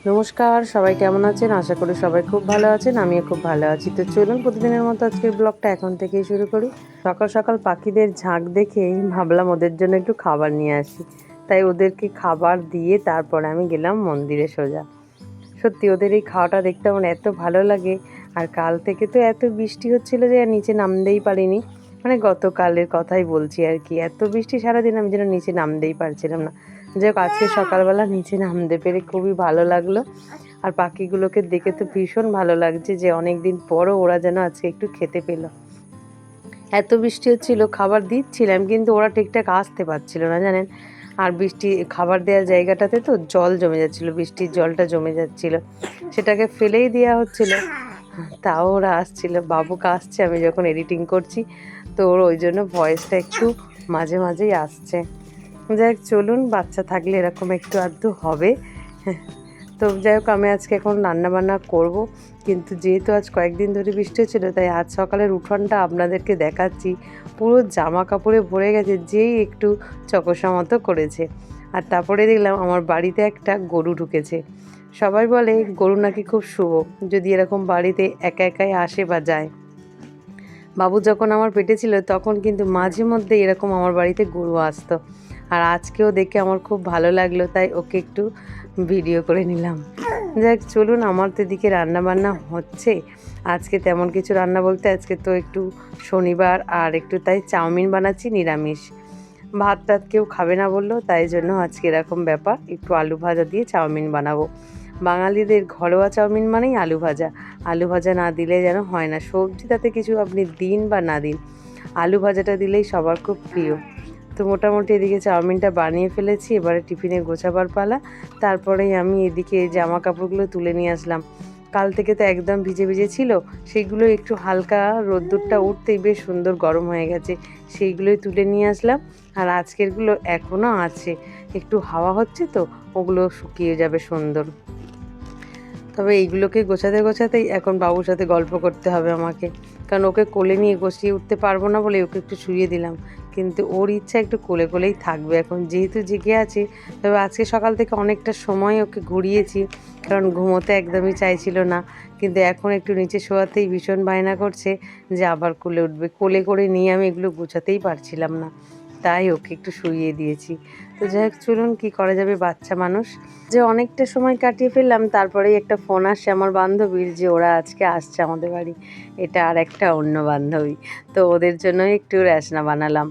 নমস্কার, সবাই কেমন আছেন? আশা করি সবাই খুব ভালো আছেন। আমিও খুব ভালো আছি। তো চলুন প্রতিদিনের মতো আজকের ব্লগটা এখন থেকেই শুরু করি। সকাল সকাল পাখিদের ঝাঁক দেখেই ভাবলাম ওদের জন্য একটু খাবার নিয়ে আসি। তাই ওদেরকে খাবার দিয়ে তারপরে আমি গেলাম মন্দিরে সোজা। সত্যি ওদের এই খাওয়াটা দেখতে আমার এত ভালো লাগে। আর কাল থেকে তো এত বৃষ্টি হচ্ছিল যে আর নিচে নামতেই পারিনি। মানে গতকালের কথাই বলছি আর কি। এত বৃষ্টি সারাদিন আমি যেন নিচে নামতেই পারছিলাম না। যাই হোক আজকে সকালবেলা নিচে নামতে পেরে খুবই ভালো লাগলো। আর পাখিগুলোকে দেখে তো ভীষণ ভালো লাগছে যে অনেক দিন পরও ওরা যেন আজকে একটু খেতে পেলো। এত বৃষ্টি হচ্ছিল, খাবার দিচ্ছিলাম কিন্তু ওরা ঠিকঠাক আসতে পারছিল না জানেন। আর বৃষ্টি খাবার দেওয়ার জায়গাটাতে তো জল জমে যাচ্ছিল, বৃষ্টির জলটা জমে যাচ্ছিল, সেটাকে ফেলেই দেওয়া হচ্ছিল। তাও ওরা আসছিল, বাবুকে আসছে আমি যখন এডিটিং করছি, তো ওর ওই জন্য ভয়েসটা একটু মাঝে মাঝেই আসছে। যাই হোক চলুন, বাচ্চা থাকলে এরকম একটু আধটু হবে। তো যাই হোক আমি আজকে এখন রান্নাবান্না করব, কিন্তু যেহেতু আজ কয়েকদিন ধরে বৃষ্টি হচ্ছিলো তাই আজ সকালের উঠোনটা আপনাদেরকে দেখাচ্ছি। পুরো জামা কাপড়ে ভরে গেছে, যেই একটু চকোসা মতো করেছে। আর তারপরে দেখলাম আমার বাড়িতে একটা গরু ঢুকেছে। সবাই বলে গরু নাকি খুব শুভ, যদি এরকম বাড়িতে একা একাই আসে বা যায়। বাবু যখন আমার পেটে ছিল তখন কিন্তু মাঝে মধ্যে এরকম আমার বাড়িতে গরু আসতো। আর আজকেও দেখে আমার খুব ভালো লাগলো, তাই ওকে একটু ভিডিও করে নিলাম। যাক চলুন, আমার তো এদিকে রান্নাবান্না হচ্ছে। আজকে তেমন কিছু রান্না বলতে আজকে তো একটু শনিবার, আর একটু তাই চাউমিন বানাচ্ছি নিরামিষ। ভাত টাত কেউ খাবে না বললো, তাই জন্য আজকে এরকম ব্যাপার, একটু আলু ভাজা দিয়ে চাউমিন বানাবো। বাঙালিদের ঘরোয়া চাউমিন মানেই আলু ভাজা। আলু ভাজা না দিলে যেন হয় না, সবজি তাতে কিছু আপনি দিন বা না দিন, আলু ভাজাটা দিলেই সবার খুব প্রিয়। তো মোটামুটি এদিকে চাউমিনটা বানিয়ে ফেলেছি, এবারে টিফিনে গোছাবার পালা। তারপরেই আমি এদিকে জামা কাপড়গুলো তুলে নিয়ে আসলাম। কাল থেকে তো একদম ভিজে ভিজে ছিল, সেইগুলো একটু হালকা রোদ্দুরটা উঠতেই বেশ সুন্দর গরম হয়ে গেছে, সেইগুলোই তুলে নিয়ে আসলাম। আর আজকেরগুলো এখনও আছে, একটু হাওয়া হচ্ছে তো ওগুলো শুকিয়ে যাবে সুন্দর। তবে এইগুলোকে গোছাতে গোছাতেই এখন বাবুর সাথে গল্প করতে হবে আমাকে, কারণ ওকে কোলে নিয়ে গুছিয়ে উঠতে পারবো না বলে ওকে একটু শুইয়ে দিলাম। কিন্তু ওর ইচ্ছা একটু কোলে কোলেই থাকবে এখন, যেহেতু জেগে আছে। তবে আজকে সকাল থেকে অনেকটা সময় ওকে ঘুরিয়েছি, কারণ ঘুমোতে একদমই চাইছিল না। কিন্তু এখন একটু নিচে শোয়াতেই ভীষণ বায়না করছে যে আবার কোলে উঠবে। কোলে করে নিয়ে আমি এগুলো গোছাতেই পারছিলাম না, তাই ওকে একটু শুইয়ে দিয়েছি। তো যাই হোক চলুন, কী করা যাবে, বাচ্চা মানুষ। যে অনেকটা সময় কাটিয়ে ফেললাম, তারপরেই একটা ফোন আসছে আমার বান্ধবীর যে ওরা আজকে আসছে আমাদের বাড়ি। এটা আর একটা অন্য বান্ধবী, তো ওদের জন্য একটু র‍্যাসনা বানালাম।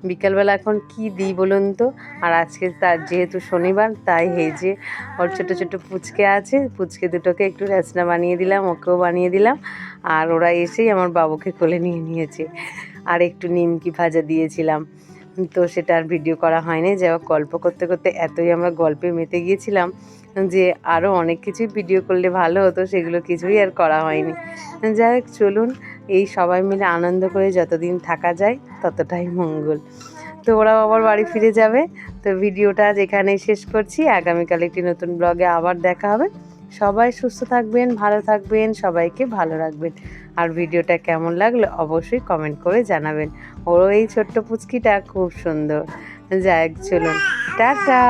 বিকালবেলা এখন কি দিই বলুন তো। আর আজকে তার যেহেতু শনিবার, তাই এই যে ওর ছোটো ছোটো পুচকে আছে, পুচকে দুটোকে একটু র‍্যাসনা বানিয়ে দিলাম, ওকেও বানিয়ে দিলাম। আর ওরা এসেই আমার বাবুকে কোলে নিয়ে নিয়েছে। আর একটু নিমকি ভাজা দিয়েছিলাম, তো সেটা আর ভিডিও করা হয়নি। যাই হোক গল্প করতে করতে এতই আমরা গল্পে মেতে গিয়েছিলাম যে আরও অনেক কিছুই ভিডিও করলে ভালো হতো, সেগুলো কিছুই আর করা হয়নি। যাই হোক চলুন, এই সবাই মিলে আনন্দ করে যতদিন থাকা যায় ততটাই মঙ্গল। তো ওরাও আবার বাড়ি ফিরে যাবে। তো ভিডিওটা আজ এখানেই শেষ করছি, আগামীকাল একটি নতুন ব্লগে আবার দেখা হবে। সবাই সুস্থ থাকবেন, ভালো থাকবেন, সবাইকে ভালো রাখবেন। আর ভিডিওটা কেমন লাগলো অবশ্যই কমেন্ট করে জানাবেন। ওরও এই ছোট্ট পুচকিটা খুব সুন্দর। যাই হোক চলুন, টাটা।